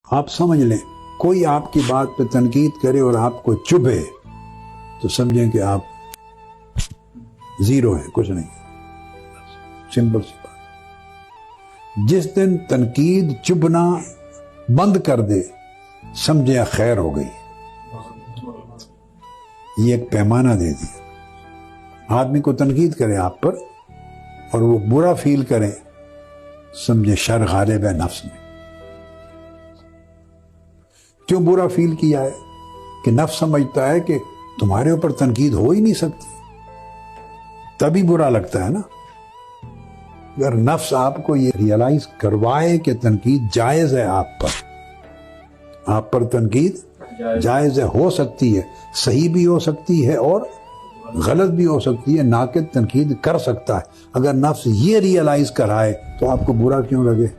आप समझ लें, कोई आपकी बात पे तनकीद करे और आपको चुभे तो समझें कि आप जीरो है, कुछ नहीं। सिंपल सी बात। जिस दिन तनकीद चुभना बंद कर दे समझे खैर हो गई। ये एक पैमाना दे दिया। आदमी को तनकीद करे आप पर और वो बुरा फील करे, समझे शर गालिब है नफ्स में। क्यों बुरा फील किया है? कि नफ्स समझता है कि तुम्हारे ऊपर तनकीद हो ही नहीं सकती, तभी बुरा लगता है ना। अगर नफ्स आपको ये रियलाइज करवाए कि तनकीद जायज है, आप पर तनकीद जायज है, हो सकती है, सही भी हो सकती है और गलत भी हो सकती है, नाकिद तनकीद कर सकता है। अगर नफ्स ये रियलाइज कराए तो आपको बुरा क्यों लगे?